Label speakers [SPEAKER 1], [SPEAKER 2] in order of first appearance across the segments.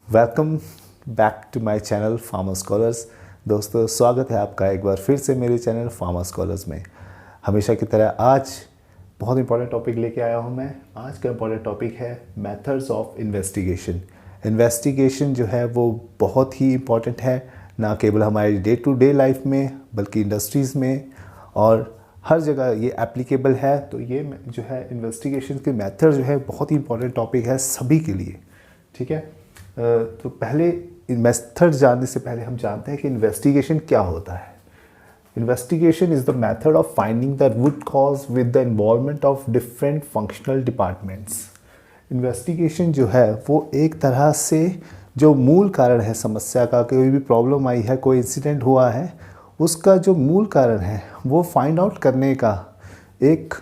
[SPEAKER 1] Welcome back to my channel farmer scholars. दोस्तों, स्वागत है आपका एक बार फिर से मेरे चैनल फार्मर स्कॉलर्स में। हमेशा की तरह आज बहुत इंपॉर्टेंट टॉपिक लेके आया हूँ मैं। आज का इंपॉर्टेंट टॉपिक है मेथड्स ऑफ इन्वेस्टिगेशन। इन्वेस्टिगेशन जो है वो बहुत ही इम्पॉर्टेंट है, ना केवल हमारी डे टू डे लाइफ में बल्कि इंडस्ट्रीज़ में और हर जगह ये एप्लीकेबल है। तो ये जो है इन्वेस्टिगेशन के मेथड जो है बहुत ही इंपॉर्टेंट टॉपिक है सभी के लिए। ठीक है, तो पहले मेथड जानने से पहले हम जानते हैं कि इन्वेस्टिगेशन क्या होता है। Investigation is the method of finding the root cause with the involvement of different functional departments. Investigation जो है वो एक तरह से जो मूल कारण है समस्या का, कोई भी प्रॉब्लम आई है, कोई इंसिडेंट हुआ है, उसका जो मूल कारण है वो फाइंड आउट करने का एक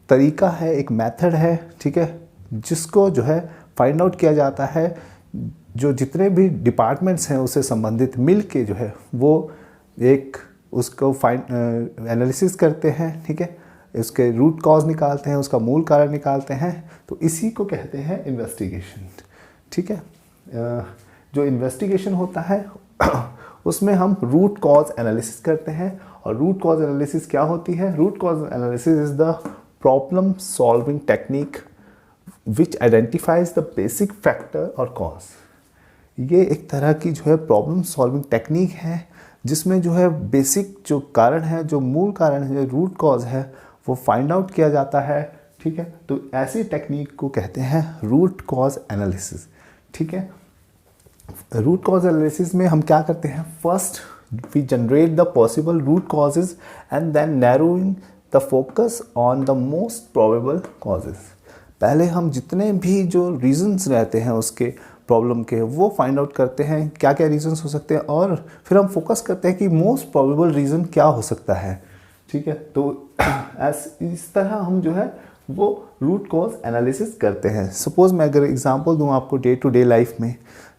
[SPEAKER 1] तरीका है, एक मेथड है। ठीक है, जिसको जो है फाइंड आउट किया जाता है। जो जितने भी डिपार्टमेंट्स हैं उससे संबंधित मिल के जो है वो एक उसको एनालिसिस करते हैं। ठीक है, उसके रूट कॉज निकालते हैं, उसका मूल कारण निकालते हैं। तो इसी को कहते हैं इन्वेस्टिगेशन। ठीक है, जो इन्वेस्टिगेशन होता है उसमें हम रूट कॉज एनालिसिस करते हैं। और रूट कॉज एनालिसिस क्या होती है? Root cause analysis is the problem solving technique which identifies the basic factor और कॉज। ये एक तरह की जो है प्रॉब्लम सॉल्विंग टेक्निक है जिसमें जो है बेसिक जो कारण है, जो मूल कारण है, जो रूट कॉज है, वो फाइंड आउट किया जाता है। ठीक है, तो ऐसी टेक्निक को कहते हैं रूट कॉज एनालिसिस। ठीक है, रूट कॉज एनालिसिस में हम क्या करते हैं? First we generate the possible root causes and then narrowing the focus on the most probable causes. पहले हम जितने भी जो रीजंस रहते हैं उसके प्रॉब्लम के, वो फाइंड आउट करते हैं क्या क्या रीजंस हो सकते हैं, और फिर हम फोकस करते हैं कि मोस्ट प्रोबेबल रीज़न क्या हो सकता है। ठीक है, तो इस तरह हम जो है वो रूट कॉज एनालिसिस करते हैं। सपोज़ मैं अगर एग्जांपल दूं आपको डे टू डे लाइफ में,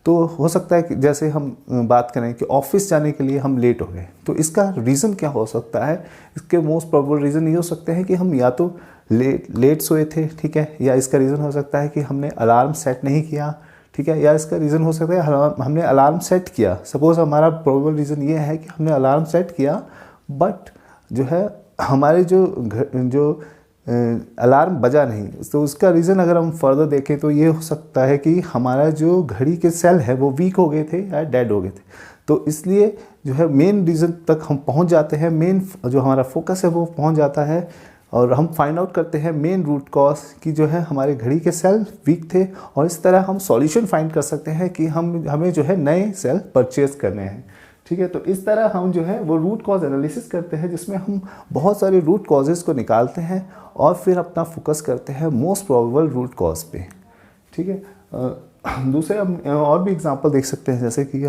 [SPEAKER 1] तो हो सकता है कि जैसे हम बात करें कि ऑफिस जाने के लिए हम लेट हो गए, तो इसका रीज़न क्या हो सकता है? इसके मोस्ट प्रोबेबल रीज़न ये हो सकते हैं कि हम या तो लेट सोए थे, ठीक है, या इसका रीज़न हो सकता है कि हमने अलार्म सेट नहीं किया। ठीक है, या इसका रीज़न हो सकता है हमने अलार्म सेट किया। सपोज़ हमारा प्रोबेबल रीज़न ये है कि हमने अलार्म सेट किया, बट जो है हमारे जो अलार्म बजा नहीं। तो उसका रीज़न अगर हम फर्दर देखें तो ये हो सकता है कि हमारा जो घड़ी के सेल है वो वीक हो गए थे या डेड हो गए थे। तो इसलिए जो है मेन रीज़न तक हम पहुंच जाते हैं, मेन जो हमारा फोकस है वो पहुंच जाता है, और हम फाइंड आउट करते हैं मेन रूट कॉज कि जो है हमारे घड़ी के सेल वीक थे, और इस तरह हम सॉल्यूशन फाइंड कर सकते हैं कि हमें जो है नए सेल परचेज करने हैं। ठीक है, तो इस तरह हम जो है वो रूट कॉज एनालिसिस करते हैं जिसमें हम बहुत सारे रूट कॉजेज़ को निकालते हैं और फिर अपना फोकस करते हैं मोस्ट प्रोबेबल रूट कॉज पे। ठीक है, दूसरे हम और भी एग्जांपल देख सकते हैं, जैसे कि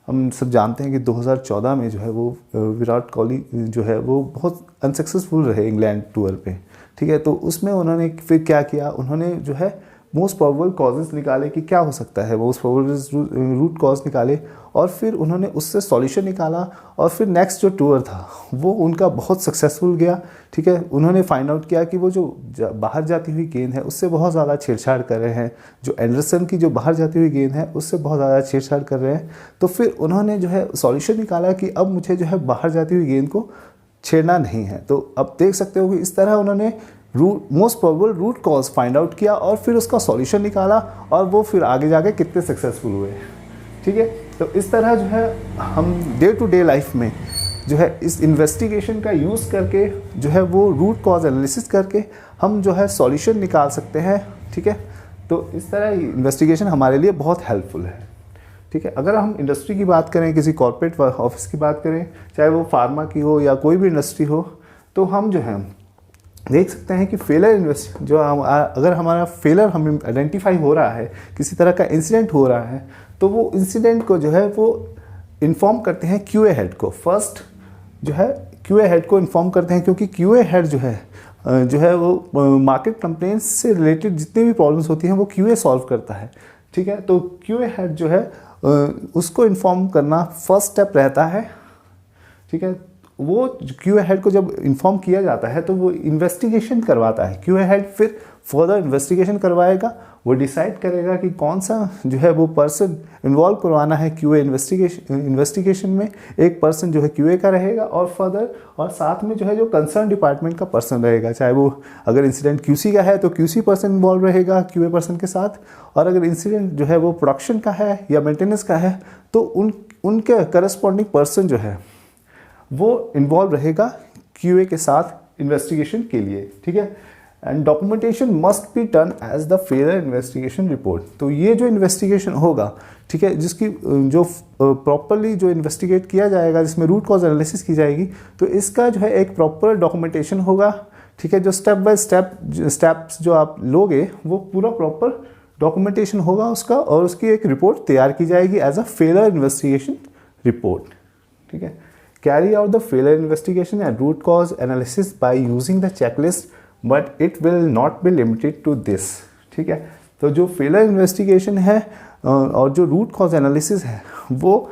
[SPEAKER 1] हम सब जानते हैं कि 2014 में जो है वो विराट कोहली जो है वो बहुत अनसक्सेसफुल रहे इंग्लैंड टूर पे। ठीक है, तो उसमें उन्होंने फिर क्या किया? उन्होंने जो है मोस्ट प्रोबेबल कॉजेज़ निकाले कि क्या हो सकता है, मोस्ट प्रोबेबल रूट कॉज निकाले, और फिर उन्होंने उससे सॉल्यूशन निकाला, और फिर नेक्स्ट जो टूर था वो उनका बहुत सक्सेसफुल गया। ठीक है, उन्होंने फाइंड आउट किया कि वो जो बाहर जाती हुई गेंद है उससे बहुत ज़्यादा छेड़छाड़ कर रहे हैं, जो एंडरसन की जो बाहर जाती हुई गेंद है उससे बहुत ज़्यादा छेड़छाड़ कर रहे हैं। तो फिर उन्होंने जो है सॉल्यूशन निकाला कि अब मुझे जो है बाहर जाती हुई गेंद को छेड़ना नहीं है। तो अब देख सकते हो कि इस तरह उन्होंने most probable root cause find out किया और फिर उसका सॉल्यूशन निकाला, और वो फिर आगे जाके कितने सक्सेसफुल हुए। ठीक है, तो इस तरह जो है हम डे टू डे लाइफ में जो है इस इन्वेस्टिगेशन का यूज़ करके जो है वो रूट कॉज एनालिसिस करके हम जो है सॉल्यूशन निकाल सकते हैं। ठीक है, तो इस तरह इन्वेस्टिगेशन हमारे लिए बहुत हेल्पफुल है। ठीक है, अगर हम इंडस्ट्री की बात करें, किसी कॉर्पोरेट ऑफिस की बात करें, चाहे वो फार्मा की हो या कोई भी इंडस्ट्री हो, तो हम जो है देख सकते हैं कि फेलर जो अगर हमारा फेलर हमें आइडेंटिफाई हो रहा है, किसी तरह का इंसिडेंट हो रहा है, तो वो इंसिडेंट को जो है वो इन्फॉर्म करते हैं क्यूए हेड को। फर्स्ट जो है क्यूए हेड को इन्फॉर्म करते हैं, क्योंकि क्यूए हेड जो है वो मार्केट कंप्लेंट्स से रिलेटेड जितनी भी प्रॉब्लम्स होती हैं वो क्यूए सॉल्व करता है। ठीक है, तो क्यूए हेड जो है उसको इन्फॉर्म करना फर्स्ट स्टेप रहता है। ठीक है, वो क्यूए हेड को जब इन्फॉर्म किया जाता है तो वो इन्वेस्टिगेशन करवाता है। क्यूए हेड फिर फर्दर इन्वेस्टिगेशन करवाएगा, वो डिसाइड करेगा कि कौन सा जो है वो पर्सन इन्वॉल्व करवाना है क्यूए इन्वेस्टिगेशन में। एक पर्सन जो है क्यूए का रहेगा और फर्दर और साथ में जो है जो कंसर्न डिपार्टमेंट का पर्सन रहेगा, चाहे वो अगर इंसिडेंट क्यूसी का है तो क्यूसी पर्सन इन्वॉल्व रहेगा क्यूए पर्सन के साथ, और अगर इंसिडेंट जो है वो प्रोडक्शन का है या मेंटेनेंस का है तो उनके करस्पॉन्डिंग पर्सन जो है वो इन्वॉल्व रहेगा क्यूए के साथ इन्वेस्टिगेशन के लिए, ठीक है। And documentation must be done as the fair investigation report. तो ये जो इन्वेस्टिगेशन होगा, ठीक है, जिसकी जो प्रॉपरली जो इन्वेस्टिगेट किया जाएगा, जिसमें रूट कॉज एनालिसिस की जाएगी, तो इसका जो है एक प्रॉपर डॉक्यूमेंटेशन होगा, ठीक है। जो स्टेप बाय स्टेप्स जो आप लोगे वो पूरा प्रॉपर डॉक्यूमेंटेशन होगा उसका, और उसकी एक रिपोर्ट तैयार की जाएगी as a fair investigation report, ठीक है। Carry out the fair investigation and root cause analysis by using the checklist but it will not be limited to this, ठीक है। तो जो फेलियर इन्वेस्टिगेशन है और जो रूट कॉज एनालिसिस है, वो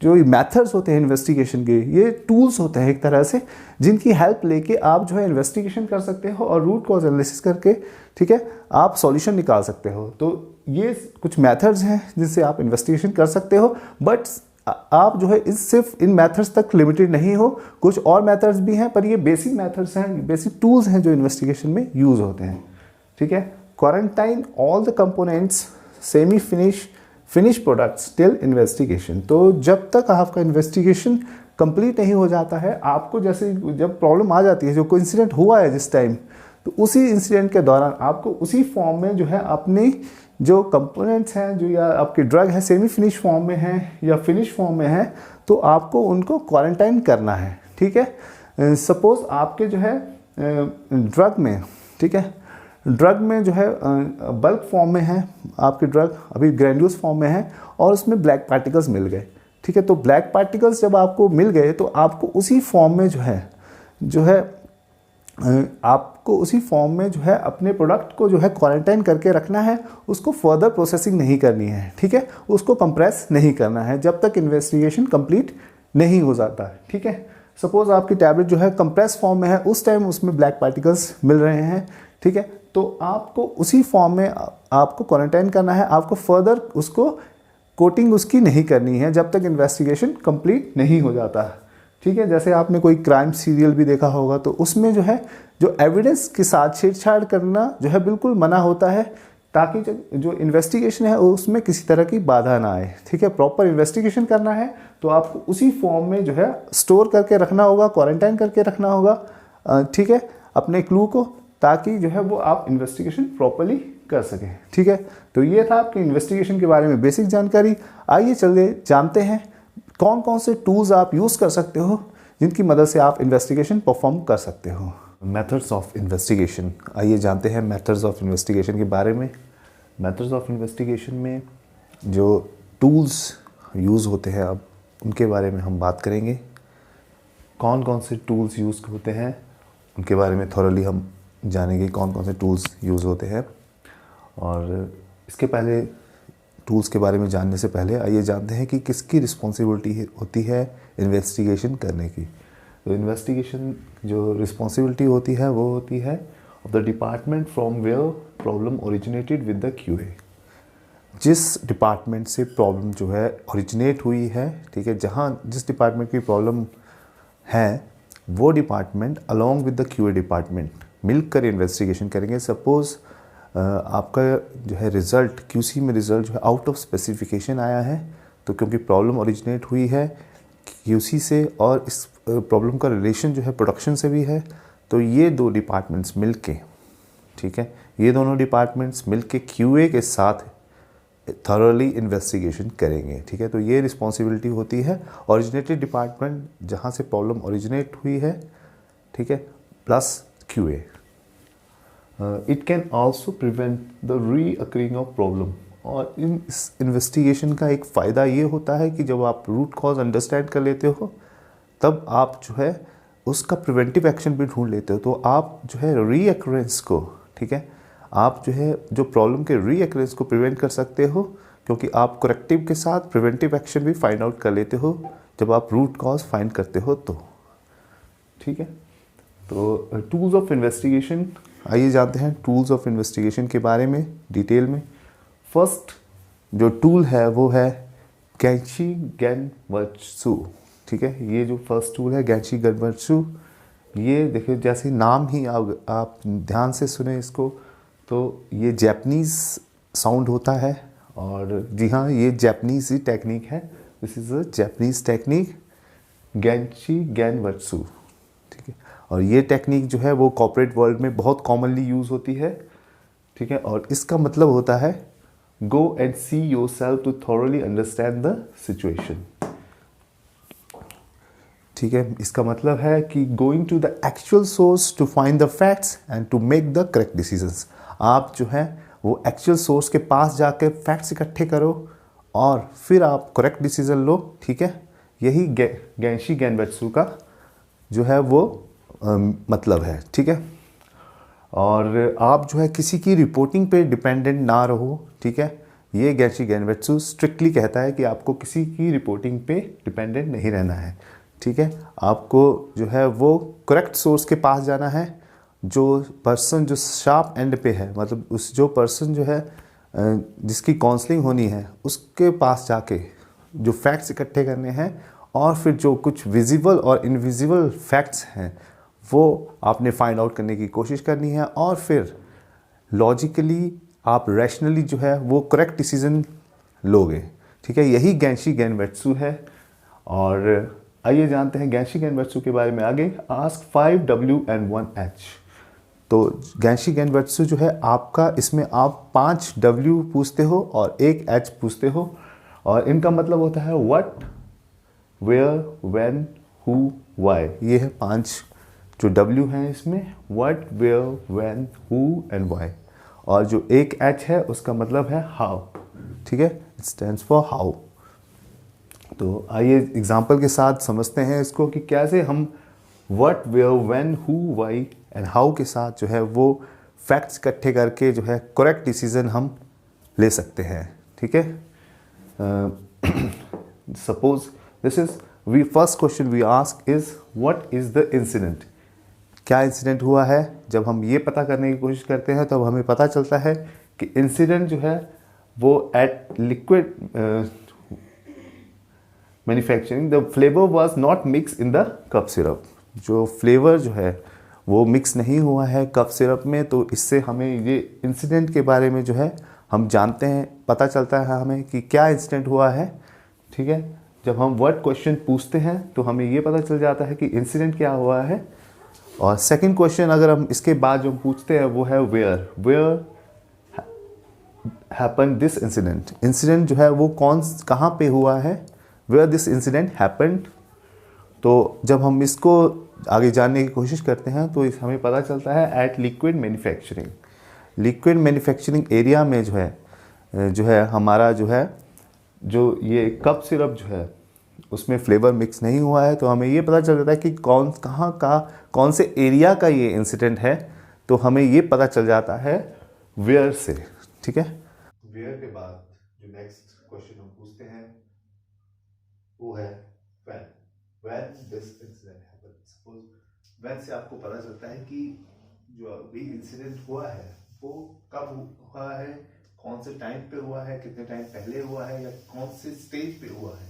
[SPEAKER 1] जो मेथड्स होते हैं इन्वेस्टिगेशन के, ये टूल्स होते हैं एक तरह से, जिनकी हेल्प लेके आप जो है इन्वेस्टिगेशन कर सकते हो और रूट कॉज एनालिसिस करके, ठीक है, आप सॉल्यूशन निकाल सकते हो। तो ये कुछ मेथड्स हैं जिनसे आप इन्वेस्टिगेशन कर सकते हो, बट आप जो है इस सिर्फ इन मेथड्स तक लिमिटेड नहीं हो, कुछ और मेथड्स भी हैं, पर ये बेसिक मेथड्स हैं, बेसिक टूल्स हैं जो इन्वेस्टिगेशन में यूज होते हैं, ठीक है। Quarantine all the components semi finish products till investigation. तो जब तक आपका इन्वेस्टिगेशन कंप्लीट नहीं हो जाता है, आपको जैसे जब प्रॉब्लम आ जाती है, जो कोई इंसिडेंट हुआ है जिस टाइम, तो उसी इंसिडेंट के दौरान आपको उसी फॉर्म में जो है अपनी जो कंपोनेंट्स हैं, जो या आपकी ड्रग है सेमी फिनिश फॉर्म में है या फिनिश फॉर्म में है, तो आपको उनको क्वारंटाइन करना है, ठीक है। सपोज आपके जो है ड्रग में, ठीक है, ड्रग में जो है बल्क फॉर्म में है आपकी ड्रग, अभी ग्रैन्यूल्स फॉर्म में है, और उसमें ब्लैक पार्टिकल्स मिल गए, ठीक है। तो ब्लैक पार्टिकल्स जब आपको मिल गए तो आपको उसी फॉर्म में जो है आपको उसी फॉर्म में जो है अपने प्रोडक्ट को जो है क्वारंटाइन करके रखना है, उसको फर्दर प्रोसेसिंग नहीं करनी है, ठीक है, उसको कंप्रेस नहीं करना है जब तक इन्वेस्टिगेशन कंप्लीट नहीं हो जाता है, ठीक है। सपोज आपकी टैबलेट जो है कंप्रेस फॉर्म में है, उस टाइम उसमें ब्लैक पार्टिकल्स मिल रहे हैं, ठीक है, तो आपको उसी फॉर्म में आपको क्वारंटाइन करना है, आपको फर्दर उसको कोटिंग उसकी नहीं करनी है जब तक इन्वेस्टिगेशन कंप्लीट नहीं हो जाता है, ठीक है। जैसे आपने कोई क्राइम सीरियल भी देखा होगा, तो उसमें जो है जो एविडेंस के साथ छेड़छाड़ करना जो है बिल्कुल मना होता है, ताकि जो इन्वेस्टिगेशन है उसमें किसी तरह की बाधा ना आए, ठीक है। प्रॉपर इन्वेस्टिगेशन करना है तो आपको उसी फॉर्म में जो है स्टोर करके रखना होगा, क्वारंटाइन करके रखना होगा, ठीक है, अपने क्लू को, ताकि जो है वो आप इन्वेस्टिगेशन प्रॉपरली कर सकें, ठीक है। तो ये था आपके इन्वेस्टिगेशन के बारे में बेसिक जानकारी। आइए चलिए जानते हैं कौन कौन से टूल्स आप यूज़ कर सकते हो जिनकी मदद से आप इन्वेस्टिगेशन परफॉर्म कर सकते हो। मेथड्स ऑफ इन्वेस्टिगेशन, आइए जानते हैं मेथड्स ऑफ इन्वेस्टिगेशन के बारे में। मेथड्स ऑफ इन्वेस्टिगेशन में जो टूल्स यूज़ होते हैं अब उनके बारे में हम बात करेंगे। कौन कौन से टूल्स यूज़ होते हैं उनके बारे में थोरली हम जानेंगे, कौन कौन से टूल्स यूज़ होते हैं। और इसके पहले टूल्स के बारे में जानने से पहले आइए जानते हैं कि किसकी रिस्पॉन्सिबिलिटी होती है इन्वेस्टिगेशन करने की। तो इन्वेस्टिगेशन जो रिस्पॉन्सिबिलिटी होती है वो होती है of the department from where problem originated with the QA. जिस डिपार्टमेंट से प्रॉब्लम जो है ओरिजिनेट हुई है, ठीक है, जहाँ जिस डिपार्टमेंट की प्रॉब्लम है वो department along with the QA department मिलकर इन्वेस्टिगेशन करेंगे। सपोज़ आपका जो है रिज़ल्ट क्यूसी में रिज़ल्ट जो है आउट ऑफ स्पेसिफिकेशन आया है, तो क्योंकि प्रॉब्लम ओरिजिनेट हुई है क्यूसी से और इस प्रॉब्लम का रिलेशन जो है प्रोडक्शन से भी है, तो ये दो डिपार्टमेंट्स मिलके, ठीक है, ये दोनों डिपार्टमेंट्स मिलके क्यूए के साथ थॉरली इन्वेस्टिगेशन करेंगे, ठीक है। तो ये रिस्पॉन्सिबिलिटी होती है ओरिजिनेटेड डिपार्टमेंट जहाँ से प्रॉब्लम ओरिजिनेट हुई है, ठीक है, plus QA. It can also prevent the recurring of problem. और इस इन्वेस्टिगेशन का एक फ़ायदा ये होता है कि जब आप रूट कॉज अंडरस्टैंड कर लेते हो तब आप जो है उसका प्रिवेंटिव एक्शन भी ढूंढ लेते हो। तो आप जो है रीअकरेंस को, ठीक है, आप जो है जो प्रॉब्लम के रीअकरेंस को प्रिवेंट कर सकते हो, क्योंकि आप करेक्टिव के साथ प्रिवेंटिव एक्शन भी फाइंड आउट कर लेते हो जब आप रूट कॉज फाइंड करते हो तो, ठीक है। तो टूल्स ऑफ इन्वेस्टिगेशन आइए जानते हैं टूल्स ऑफ इन्वेस्टिगेशन के बारे में डिटेल में। फर्स्ट जो टूल है वो है गैंशी गेनवत्सु। ठीक है, ये जो फर्स्ट टूल है गैंशी गेनवत्सु, ये देखिए जैसे नाम ही आप ध्यान से सुने इसको तो ये जापानीज़ साउंड होता है। और जी हाँ, ये जापानीज़ ही टेक्निक है। This is a Japanese technique गैंशी गेनवत्सु। ठीक है, और ये टेक्निक जो है वो कॉर्पोरेट वर्ल्ड में बहुत कॉमनली यूज़ होती है। ठीक है, और इसका मतलब होता है go and see your self to thoroughly understand the situation. ठीक है, इसका मतलब है कि going to the actual source to find the facts and to make the correct decisions. आप जो है वो एक्चुअल सोर्स के पास जाके फैक्ट्स इकट्ठे करो और फिर आप करेक्ट डिसीजन लो। ठीक है, यही गैंशी गेनवत्सु का जो है वो मतलब है। ठीक है, और आप जो है किसी की रिपोर्टिंग पे डिपेंडेंट ना रहो। ठीक है, ये गैंशी गेनवत्सु स्ट्रिक्टली कहता है कि आपको किसी की रिपोर्टिंग पे डिपेंडेंट नहीं रहना है। ठीक है, आपको जो है वो करेक्ट सोर्स के पास जाना है। जो पर्सन जो शार्प एंड पे है, मतलब उस जो पर्सन जो है जिसकी काउंसलिंग होनी है उसके पास जाके जो फैक्ट्स इकट्ठे करने हैं और फिर जो कुछ विजिबल और इनविजिबल फैक्ट्स हैं वो आपने फाइंड आउट करने की कोशिश करनी है और फिर लॉजिकली आप रैशनली जो है वो करेक्ट डिसीजन लोगे। ठीक है, यही गैंशी गेनवत्सु है। और आइए जानते हैं गैंशी गेनवत्सु के बारे में आगे। Ask 5W and 1H। तो गैंशी गेनवत्सु जो है आपका, इसमें आप 5W पूछते हो और 1H पूछते हो और इनका मतलब होता है what, where, when, who, why. ये है 5 जो W हैं इसमें, what, where, when, who and why. और जो 1H है उसका मतलब है हाउ। ठीक है, इट स्टैंड्स फॉर हाउ। तो आइए एग्जाम्पल के साथ समझते हैं इसको कि कैसे हम what, where, when, who, why and how के साथ जो है वो फैक्ट्स इकट्ठे करके जो है करेक्ट डिसीजन हम ले सकते हैं। ठीक है, suppose this is we first question we ask is what is the incident. क्या इंसिडेंट हुआ है? जब हम ये पता करने की कोशिश करते हैं तब हमें पता चलता है कि इंसिडेंट जो है वो at liquid manufacturing the flavour was not mix in the cup syrup. जो फ्लेवर जो है वो मिक्स नहीं हुआ है कप सिरप में, तो इससे हमें ये इंसिडेंट के बारे में जो है हम जानते हैं, पता चलता है हमें कि क्या इंसिडेंट हुआ है। ठीक है, जब हम व्हाट क्वेश्चन पूछते हैं तो हमें ये पता चल जाता है कि इंसिडेंट क्या हुआ है। और सेकंड क्वेश्चन अगर हम इसके बाद जो पूछते हैं वो है where happen this incident. Incident जो है वो कहाँ पे हुआ है, वेयर दिस इंसिडेंट हैपेंड। तो जब हम इसको आगे जानने की कोशिश करते हैं तो हमें पता चलता है at liquid manufacturing. Liquid manufacturing area में जो है हमारा जो है जो ये कप सिरप जो है उसमें फ्लेवर मिक्स नहीं हुआ है, तो हमें ये पता चल जाता है कि कौन से एरिया का ये इंसिडेंट है। तो हमें ये पता चल जाता है वेयर से। ठीक है, वेयर के बाद जो नेक्स्ट क्वेश्चन हम पूछते हैं वो है when this incident happened. Suppose when से आपको पता चलता है कि जो अभी इंसिडेंट हुआ है वो कब हुआ है, कौन से टाइम पे हुआ है, कितने टाइम पहले हुआ है या कौन से स्टेज पे हुआ है।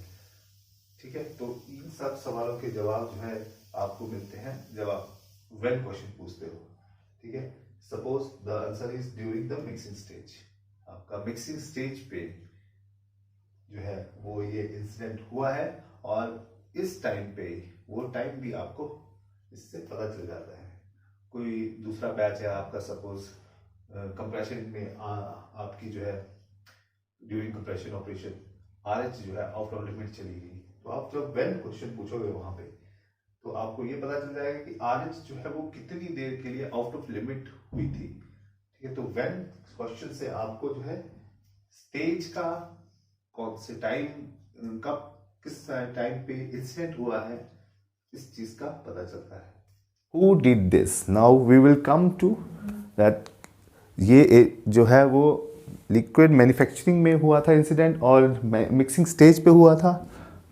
[SPEAKER 1] ठीक है, तो इन सब सवालों के जवाब जो है आपको मिलते हैं जब आप व्हेन क्वेश्चन पूछते हो। ठीक है, suppose the answer is during the mixing stage. आपका मिक्सिंग स्टेज पे जो है वो ये इंसिडेंट हुआ है और इस टाइम पे वो टाइम भी आपको इससे पता चल जाता है। कोई दूसरा बैच है आपका, सपोज कंप्रेशन में आपकी जो है ड्यूरिंग कंप्रेशन ऑपरेशन RH जो है आउट ऑफ लिमिट चली गई, तो आप जब व्हेन क्वेश्चन पूछोगे वहां पे तो आपको ये पता चल जाएगा कि RH जो है वो कितनी देर के लिए आउट ऑफ लिमिट हुई थी। ठीक है, तो व्हेन क्वेश्चन से आपको जो है स्टेज का कौन से टाइम कब किस टाइम पे इंसिडेंट हुआ है इस चीज का पता चलता है। Who did this? Now we will come to that। ये जो है वो लिक्विड मैन्युफैक्चरिंग में हुआ था इंसिडेंट और मिक्सिंग स्टेज पे हुआ था।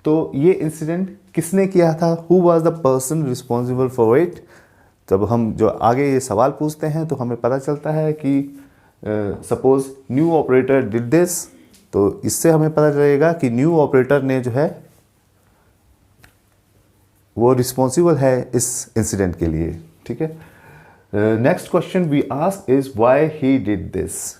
[SPEAKER 1] तो ये इंसिडेंट किसने किया था? Who was the person responsible for it? जब हम जो आगे ये सवाल पूछते हैं तो हमें पता चलता है कि suppose new operator did this, तो इससे हमें पता चलेगा कि न्यू ऑपरेटर ने जो है वो रिस्पॉन्सिबल है इस इंसिडेंट के लिए, ठीक है। Next question we ask is why he did this.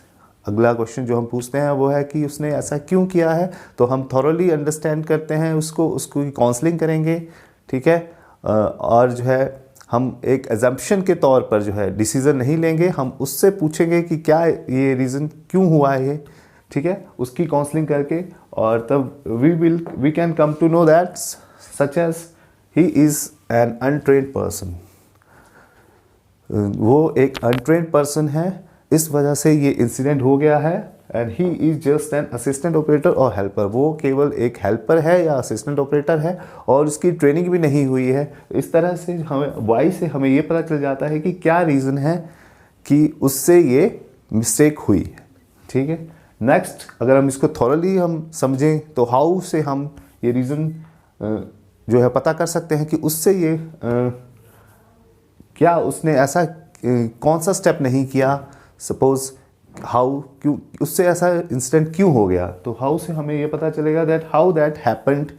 [SPEAKER 1] अगला क्वेश्चन जो हम पूछते हैं वो है कि उसने ऐसा क्यों किया है। तो हम थॉरोली अंडरस्टैंड करते हैं उसको काउंसलिंग करेंगे, ठीक है। और जो है हम एक एजम्पशन के तौर पर जो है डिसीज़न नहीं लेंगे, हम उससे पूछेंगे कि क्या ये रीज़न क्यों हुआ है ये, ठीक है, उसकी काउंसलिंग करके। और तब we can come to know that such as he is an untrained person, वो एक अनट्रेन्ड पर्सन है, इस वजह से ये इंसिडेंट हो गया है। And he is just an assistant operator और हेल्पर, वो केवल एक हेल्पर है या असिस्टेंट ऑपरेटर है और उसकी ट्रेनिंग भी नहीं हुई है। इस तरह से हमें वाई से हमें ये पता चल जाता है कि क्या रीज़न है कि उससे ये मिस्टेक हुई है, ठीक है। नेक्स्ट अगर हम इसको थॉरली हम समझें तो हाउ से हम ये रीज़न जो है पता कर सकते हैं कि उससे ये क्या उसने ऐसा कौन सा स्टेप नहीं किया, सपोज हाउ क्यों उससे ऐसा इंसिडेंट क्यों हो गया। तो हाउ से हमें ये पता चलेगा that how that happened,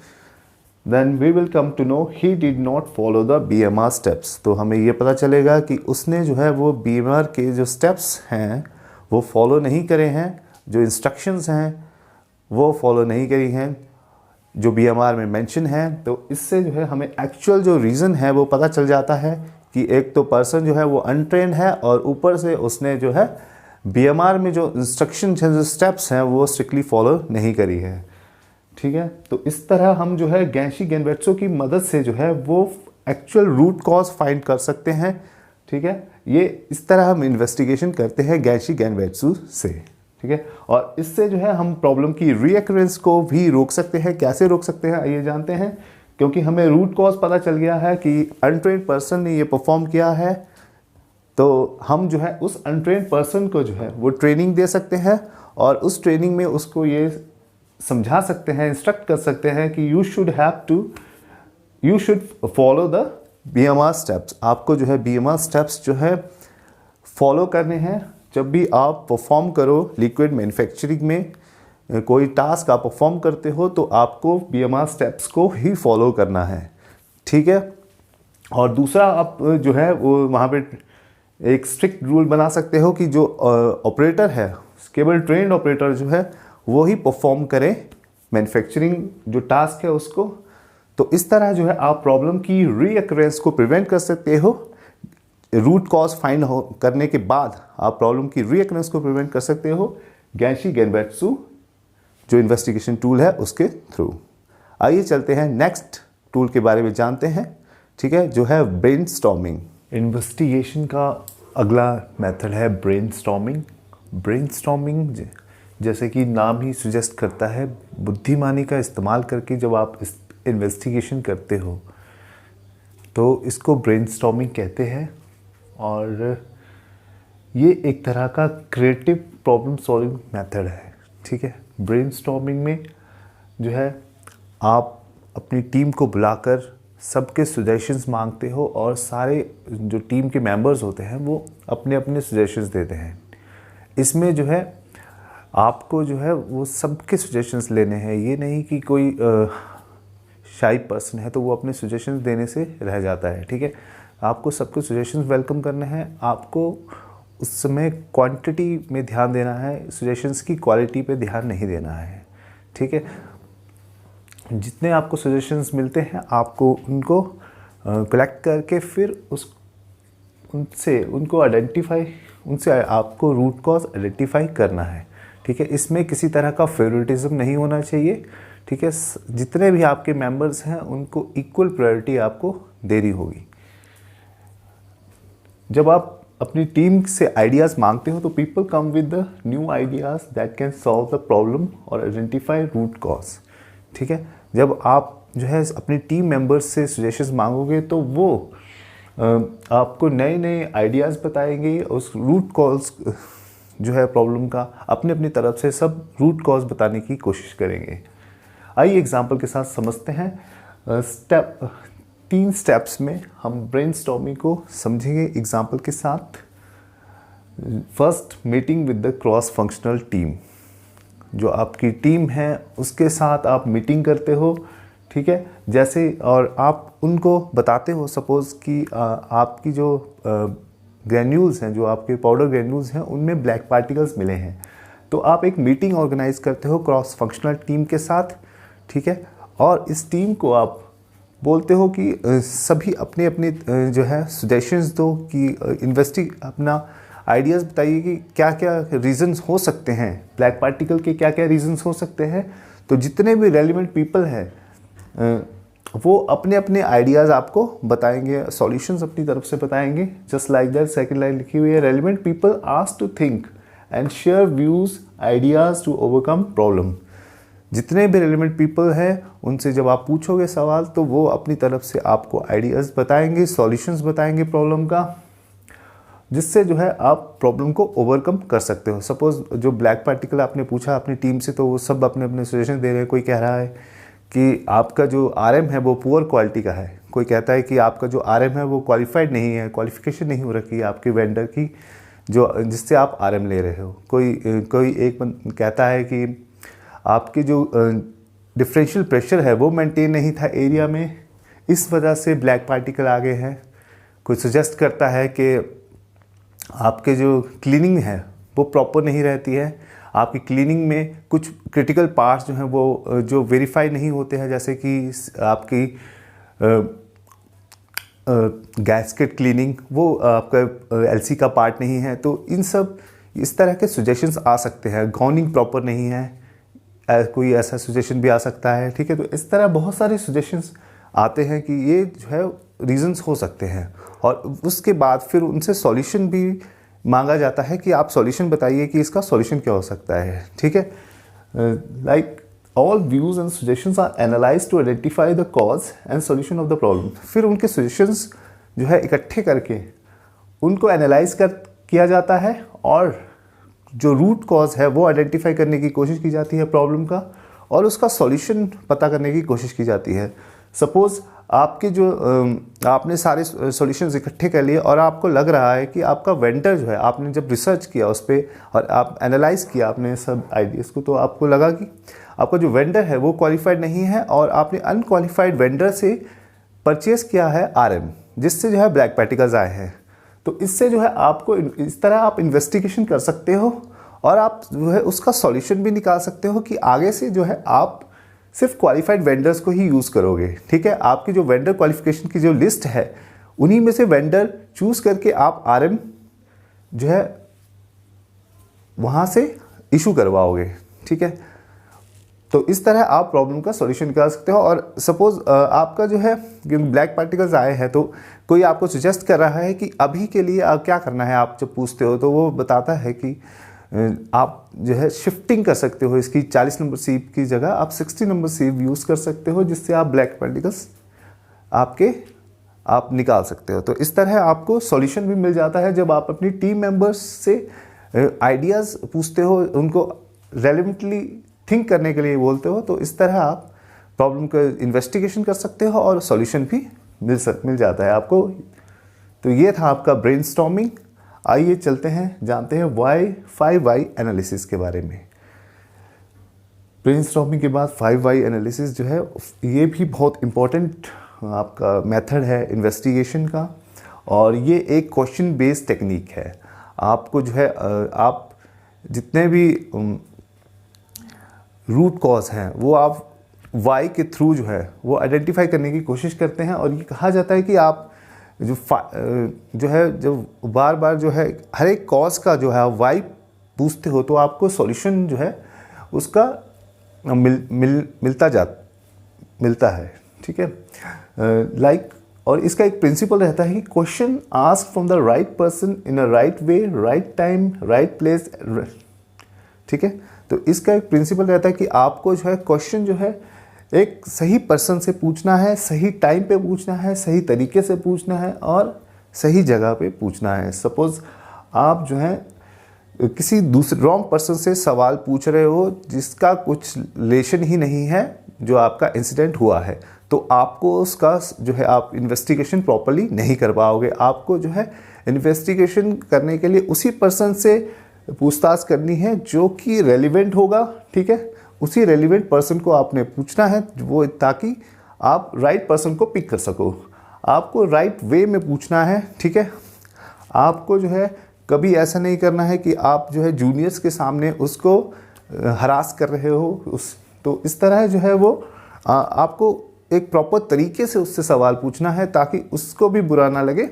[SPEAKER 1] then we will come to know he did not follow the BMR steps. तो हमें ये पता चलेगा कि उसने जो है वो BMR के जो स्टेप्स हैं वो फॉलो नहीं करे हैं, जो इंस्ट्रक्शंस हैं वो फॉलो नहीं करी हैं जो BMR में मेंशन है। तो इससे जो है हमें एक्चुअल जो रीज़न है वो पता चल जाता है कि एक तो पर्सन जो है वो अनट्रेन्ड है और ऊपर से उसने जो है BMR में जो इंस्ट्रक्शन हैं, जो स्टेप्स हैं वो स्ट्रिक्टली फॉलो नहीं करी है, ठीक है। तो इस तरह हम जो है गैंशी गेनवेट्सो की मदद से जो है वो एक्चुअल रूट कॉज फाइंड कर सकते हैं, ठीक है। ये इस तरह हम इन्वेस्टिगेशन करते हैं गैंशी गेनवेट्सो से, ठीक है। और इससे जो है हम प्रॉब्लम की रीअकरेंस को भी रोक सकते हैं। कैसे रोक सकते हैं आइए जानते हैं। क्योंकि हमें रूट कॉज पता चल गया है कि अनट्रेन्ड पर्सन ने ये परफॉर्म किया है, तो हम जो है उस अनट्रेन्ड पर्सन को जो है वो ट्रेनिंग दे सकते हैं और उस ट्रेनिंग में उसको ये समझा सकते हैं, इंस्ट्रक्ट कर सकते हैं कि you should follow the BMR steps. आपको जो है BMR स्टेप्स जो है फॉलो करने हैं। जब भी आप परफॉर्म करो लिक्विड मैन्युफैक्चरिंग में कोई टास्क आप परफॉर्म करते हो तो आपको BMR स्टेप्स को ही फॉलो करना है, ठीक है। और दूसरा आप जो है वो वहाँ पे एक स्ट्रिक्ट रूल बना सकते हो कि जो ऑपरेटर है, केवल ट्रेंड ऑपरेटर जो है वो ही परफॉर्म करे मैन्युफैक्चरिंग जो टास्क है उसको। तो इस तरह जो है आप प्रॉब्लम की रीअकरेंस को प्रिवेंट कर सकते हो। रूट कॉज फाइंड करने के बाद आप प्रॉब्लम की रीअकरेंस को प्रिवेंट कर सकते हो गैंशी गेनवेट्सो जो इन्वेस्टिगेशन टूल है उसके थ्रू। आइए चलते हैं नेक्स्ट टूल के बारे में जानते हैं, ठीक है, जो है ब्रेनस्टॉर्मिंग। इन्वेस्टिगेशन का अगला मेथड है ब्रेनस्टॉर्मिंग। ब्रेनस्टॉर्मिंग जैसे कि नाम ही सुजेस्ट करता है, बुद्धिमानी का इस्तेमाल करके जब आप इस इन्वेस्टिगेशन करते हो तो इसको ब्रेनस्टॉर्मिंग कहते हैं। और ये एक तरह का क्रिएटिव प्रॉब्लम सॉल्विंग मेथड है, ठीक है। ब्रेनस्टॉर्मिंग में जो है आप अपनी टीम को बुलाकर सबके सजेशंस मांगते हो और सारे जो टीम के मेंबर्स होते हैं वो अपने अपने सजेशंस देते हैं। इसमें जो है आपको जो है वो सबके सजेशंस लेने हैं। ये नहीं कि कोई शाई पर्सन है तो वो अपने सजेशंस देने से रह जाता है, ठीक है। आपको सबके सजेशंस वेलकम करने हैं। आपको उस समय क्वांटिटी में ध्यान देना है, सजेशंस की क्वालिटी पे ध्यान नहीं देना है, ठीक है। जितने आपको सजेशंस मिलते हैं आपको उनको कलेक्ट करके फिर उनसे आपको रूट कॉज आइडेंटिफाई करना है, ठीक है। इसमें किसी तरह का फेवरेटिज्म नहीं होना चाहिए, ठीक है। जितने भी आपके मेंबर्स हैं उनको इक्वल प्रायोरिटी आपको देनी होगी। जब आप अपनी टीम से आइडियाज़ मांगते हो तो people come with the new ideas that can solve the problem और आइडेंटिफाई रूट कॉज, ठीक है। जब आप जो है अपनी टीम मेंबर्स से सजेशंस मांगोगे तो वो आपको नए नए आइडियाज़ बताएंगे। उस रूट कॉज जो है प्रॉब्लम का अपनी अपनी तरफ से सब रूट कॉज बताने की कोशिश करेंगे। आइए एग्जांपल के साथ समझते हैं। 3 स्टेप्स में हम ब्रेनस्टॉर्मिंग को समझेंगे एग्जाम्पल के साथ। First, meeting with the cross functional team. जो आपकी टीम है उसके साथ आप मीटिंग करते हो, ठीक है, जैसे, और आप उनको बताते हो सपोज़ कि आपकी जो ग्रैन्यूल्स हैं, जो आपके पाउडर ग्रैन्यूल्स हैं, उनमें ब्लैक पार्टिकल्स मिले हैं। तो आप एक मीटिंग ऑर्गेनाइज करते हो क्रॉस फंक्शनल टीम के साथ, ठीक है, और इस टीम को आप बोलते हो कि सभी अपने अपने जो है सजेशंस दो कि अपना आइडियाज़ बताइए कि क्या क्या रीज़न्स हो सकते हैं, ब्लैक पार्टिकल के क्या क्या रीज़न्स हो सकते हैं। तो जितने भी रेलिवेंट पीपल हैं वो अपने अपने आइडियाज़ आपको बताएंगे, सॉल्यूशंस अपनी तरफ से बताएंगे। Just like that second line लिखी हुई है, relevant people ask to think and share views ideas to overcome problem. जितने भी रेलिवेंट पीपल हैं उनसे जब आप पूछोगे सवाल तो वो अपनी तरफ से आपको आइडियाज़ बताएंगे, सॉल्यूशंस बताएंगे प्रॉब्लम का, जिससे जो है आप प्रॉब्लम को ओवरकम कर सकते हो। सपोज़ जो ब्लैक पार्टिकल आपने पूछा अपनी टीम से, तो वो सब अपने अपने सजेशन दे रहे हैं। कोई कह रहा है कि आपका जो आरएम है वो पुअर क्वालिटी का है, कोई कहता है कि आपका जो आरएम है वो क्वालिफाइड नहीं है, क्वालिफिकेशन नहीं हो रखी है आपके वेंडर की जो जिससे आप आरएम ले रहे हो। कोई एक कहता है कि आपके जो डिफरेंशियल प्रेशर है वो मेंटेन नहीं था एरिया में, इस वजह से ब्लैक पार्टिकल आ गए हैं। कोई सजेस्ट करता है कि आपके जो क्लीनिंग है वो प्रॉपर नहीं रहती है, आपकी क्लीनिंग में कुछ क्रिटिकल पार्ट्स जो हैं वो जो वेरीफाई नहीं होते हैं, जैसे कि आपकी गैस्केट क्लीनिंग वो आपका एलसी का पार्ट नहीं है। तो इस तरह के सजेशंस आ सकते हैं। गॉनिंग प्रॉपर नहीं है, कोई ऐसा सजेशन भी आ सकता है, ठीक है। तो इस तरह बहुत सारे सजेशंस आते हैं कि ये जो है रीजंस हो सकते हैं, और उसके बाद फिर उनसे सॉल्यूशन भी मांगा जाता है कि आप सॉल्यूशन बताइए कि इसका सॉल्यूशन क्या हो सकता है, ठीक है। Like all views and suggestions are analyse to identify the cause and solution of the problem. फिर उनके सजेशंस जो है इकट्ठे करके उनको एनालाइज किया जाता है, और जो रूट कॉज है वो आइडेंटिफाई करने की कोशिश की जाती है प्रॉब्लम का, और उसका सॉल्यूशन पता करने की कोशिश की जाती है। सपोज़ आपके जो आपने सारे सॉल्यूशंस इकट्ठे कर लिए और आपको लग रहा है कि आपका वेंडर जो है, आपने जब रिसर्च किया उस पर और आप एनालाइज किया आपने सब आइडियाज़ को, तो आपको लगा कि आपका जो वेंडर है वो क्वालिफाइड नहीं है, और आपने अनक्वालिफाइड वेंडर से परचेज़ किया है आरएम, जिससे जो है ब्लैक पार्टिकल्स आए हैं। तो इससे जो है आपको इस तरह आप इन्वेस्टिगेशन कर सकते हो, और आप जो है उसका सॉल्यूशन भी निकाल सकते हो कि आगे से जो है आप सिर्फ क्वालिफाइड वेंडर्स को ही यूज़ करोगे, ठीक है। आपकी जो वेंडर क्वालिफिकेशन की जो लिस्ट है उन्हीं में से वेंडर चूज़ करके आप आरएम जो है वहाँ से इशू करवाओगे, ठीक है। तो इस तरह आप प्रॉब्लम का सॉल्यूशन निकाल सकते हो। और सपोज़ आपका जो है ब्लैक पार्टिकल्स आए हैं, तो कोई आपको सजेस्ट कर रहा है कि अभी के लिए आप क्या करना है, आप जब पूछते हो तो वो बताता है कि आप जो है शिफ्टिंग कर सकते हो, इसकी 40 नंबर सीव की जगह आप 60 नंबर सीव यूज़ कर सकते हो, जिससे आप ब्लैक पार्टिकल्स आप निकाल सकते हो। तो इस तरह आपको सॉल्यूशन भी मिल जाता है जब आप अपनी टीम मेंबर्स से आइडियाज़ पूछते हो, उनको रेलिवेंटली थिंक करने के लिए बोलते हो। तो इस तरह आप प्रॉब्लम का इन्वेस्टिगेशन कर सकते हो और सॉल्यूशन भी मिल जाता है आपको। तो ये था आपका ब्रेनस्टॉर्मिंग। आइए चलते हैं, जानते हैं वाई 5 एनालिसिस के बारे में। ब्रेनस्टॉर्मिंग के बाद 5 एनालिसिस जो है ये भी बहुत इम्पोर्टेंट आपका मेथड है इन्वेस्टिगेशन का, और ये एक क्वेश्चन बेस्ड टेक्निक है। आपको जो है आप जितने भी रूट कॉज हैं वो आप वाई के थ्रू जो है वो आइडेंटिफाई करने की कोशिश करते हैं। और ये कहा जाता है कि आप जो है जब बार बार जो है हर एक कॉज का जो है वाई पूछते हो तो आपको सॉल्यूशन जो है उसका मिलता है, ठीक है। लाइक और इसका एक प्रिंसिपल रहता है कि question ask from the right person in a right way, right time, right place, ठीक है। तो इसका एक प्रिंसिपल रहता है कि आपको जो है क्वेश्चन जो है एक सही पर्सन से पूछना है, सही टाइम पे पूछना है, सही तरीके से पूछना है और सही जगह पे पूछना है। सपोज़ आप जो है किसी दूसरे रॉन्ग पर्सन से सवाल पूछ रहे हो जिसका कुछ रिलेशन ही नहीं है जो आपका इंसिडेंट हुआ है, तो आपको उसका जो है आप इन्वेस्टिगेशन प्रॉपर्ली नहीं कर पाओगे। आपको जो है इन्वेस्टिगेशन करने के लिए उसी पर्सन से पूछताछ करनी है जो कि रेलिवेंट होगा, ठीक है। उसी रेलिवेंट पर्सन को आपने पूछना है वो, ताकि आप राइट पर्सन को पिक कर सको। आपको राइट वे में पूछना है, ठीक है। आपको जो है कभी ऐसा नहीं करना है कि आप जो है जूनियर्स के सामने उसको हरास कर रहे हो। तो इस तरह जो है वो आपको एक प्रॉपर तरीके से उससे सवाल पूछना है ताकि उसको भी बुरा ना लगे,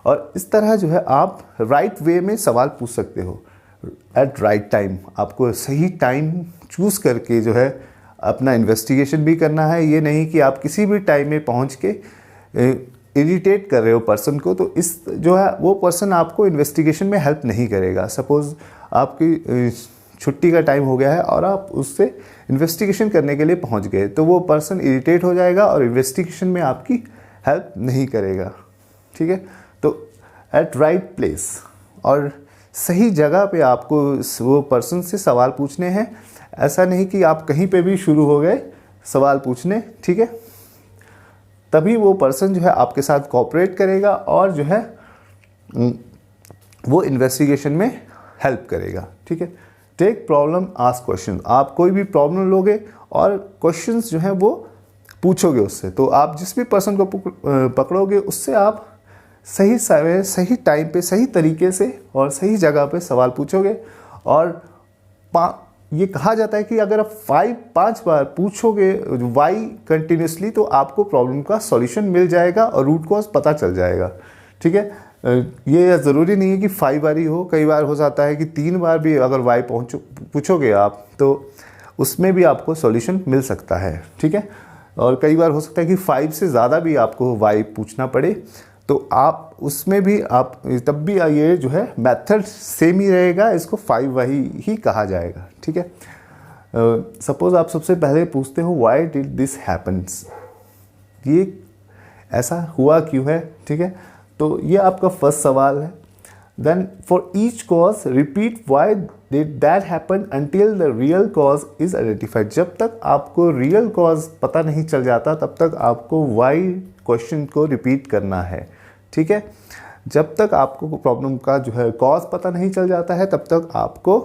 [SPEAKER 1] और इस तरह जो है आप राइट वे में सवाल पूछ सकते हो एट राइट टाइम। आपको सही टाइम चूज़ करके जो है अपना इन्वेस्टिगेशन भी करना है। ये नहीं कि आप किसी भी टाइम में पहुंच के इरिटेट कर रहे हो पर्सन को, तो इस जो है वो पर्सन आपको इन्वेस्टिगेशन में हेल्प नहीं करेगा। सपोज़ आपकी छुट्टी का टाइम हो गया है और आप उससे इन्वेस्टिगेशन करने के लिए पहुंच गए, तो वो पर्सन इरिटेट हो जाएगा और इन्वेस्टिगेशन में आपकी हेल्प नहीं करेगा, ठीक है। तो एट राइट प्लेस और सही जगह पे आपको वो पर्सन से सवाल पूछने हैं। ऐसा नहीं कि आप कहीं पे भी शुरू हो गए सवाल पूछने, ठीक है। तभी वो पर्सन जो है आपके साथ कोऑपरेट करेगा और जो है वो इन्वेस्टिगेशन में हेल्प करेगा, ठीक है। Take problem ask question. आप कोई भी प्रॉब्लम लोगे और क्वेश्चंस जो हैं वो पूछोगे उससे, तो आप जिस भी पर्सन को पकड़ोगे उससे आप सही समय, सही टाइम पे, सही तरीके से और सही जगह पे सवाल पूछोगे। और ये कहा जाता है कि अगर आप 5 बार पूछोगे वाई कंटिन्यूसली, तो आपको प्रॉब्लम का सॉल्यूशन मिल जाएगा और रूट कॉज पता चल जाएगा, ठीक है। ये ज़रूरी नहीं है कि 5 बार ही हो, कई बार हो जाता है कि 3 बार भी अगर वाई पूछोगे आप तो उसमें भी आपको सॉल्यूशन मिल सकता है, ठीक है। और कई बार हो सकता है कि 5 से ज़्यादा भी आपको वाई पूछना पड़े, तो आप उसमें भी आप तब भी ये जो है मेथड सेम ही रहेगा, इसको 5 वाई ही कहा जाएगा, ठीक है। सपोज़ आप सबसे पहले पूछते हो व्हाई डिड दिस हैपन्स, ये ऐसा हुआ क्यों है, ठीक है। तो ये आपका फर्स्ट सवाल है। Then for each cause repeat why did that happen until the real cause is identified. जब तक आपको रियल कॉज पता नहीं चल जाता तब तक आपको व्हाई क्वेश्चन को रिपीट करना है, ठीक है। जब तक आपको प्रॉब्लम का जो है कॉज पता नहीं चल जाता है तब तक आपको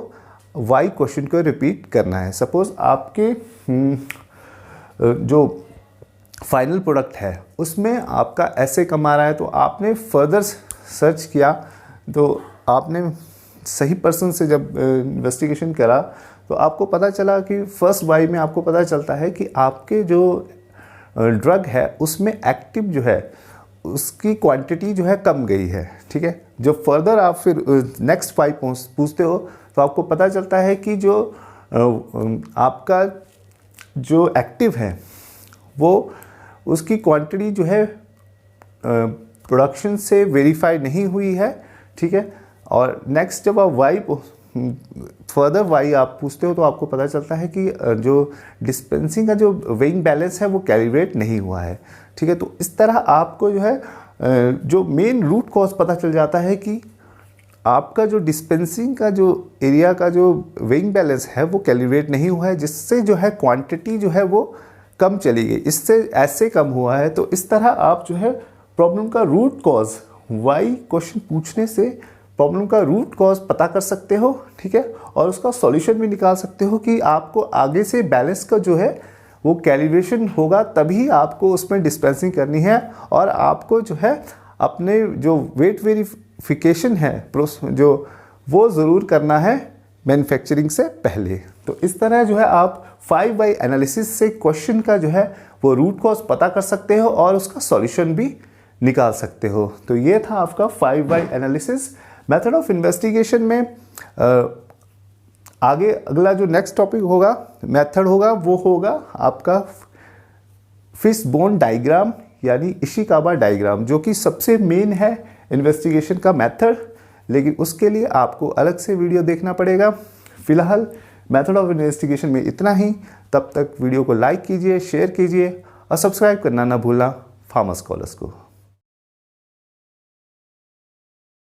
[SPEAKER 1] वाई क्वेश्चन को रिपीट करना है। सपोज़ आपके जो फाइनल प्रोडक्ट है उसमें आपका ऐसे कम आ रहा है, तो आपने फर्दर सर्च किया, तो आपने सही पर्सन से जब इन्वेस्टिगेशन करा तो आपको पता चला कि फर्स्ट वाई में आपको पता चलता है कि आपके जो ड्रग है उसमें एक्टिव जो है उसकी क्वांटिटी जो है कम गई है, ठीक है। जब फर्दर आप फिर नेक्स्ट वाई पूछते हो तो आपको पता चलता है कि जो आपका जो एक्टिव है वो उसकी क्वांटिटी जो है प्रोडक्शन से वेरीफाई नहीं हुई है, ठीक है। और नेक्स्ट जब आप वाई फर्दर वाई आप पूछते हो तो आपको पता चलता है कि जो डिस्पेंसिंग का जो वेइंग बैलेंस है वो कैलिब्रेट नहीं हुआ है, ठीक है। तो इस तरह आपको जो है जो मेन रूट कॉज पता चल जाता है कि आपका जो डिस्पेंसिंग का जो एरिया का जो वेइंग बैलेंस है वो कैलिब्रेट नहीं हुआ है, जिससे जो है क्वांटिटी जो है वो कम चली गई, इससे ऐसे कम हुआ है। तो इस तरह आप जो है प्रॉब्लम का रूट कॉज वाई क्वेश्चन पूछने से प्रॉब्लम का रूट कॉज पता कर सकते हो, ठीक है। और उसका सॉल्यूशन भी निकाल सकते हो कि आपको आगे से बैलेंस का जो है वो कैलिब्रेशन होगा, तभी आपको उसमें डिस्पेंसिंग करनी है और आपको जो है अपने जो वेट वेरिफिकेशन है जो वो ज़रूर करना है मैन्युफैक्चरिंग से पहले। तो इस तरह जो है आप 5 वाई एनालिसिस से क्वेश्चन का जो है वो रूट कॉज पता कर सकते हो और उसका सॉल्यूशन भी निकाल सकते हो। तो ये था आपका 5 Y analysis method of investigation में। आगे अगला जो नेक्स्ट टॉपिक होगा, मेथड होगा, वो होगा आपका फिश बोन डायग्राम यानी इशिकावा डायग्राम, जो कि सबसे मेन है इन्वेस्टिगेशन का मेथड, लेकिन उसके लिए आपको अलग से वीडियो देखना पड़ेगा। फिलहाल मेथड ऑफ इन्वेस्टिगेशन में इतना ही। तब तक वीडियो को लाइक कीजिए, शेयर कीजिए और सब्सक्राइब करना ना भूलना फार्मर स्कॉलर्स को।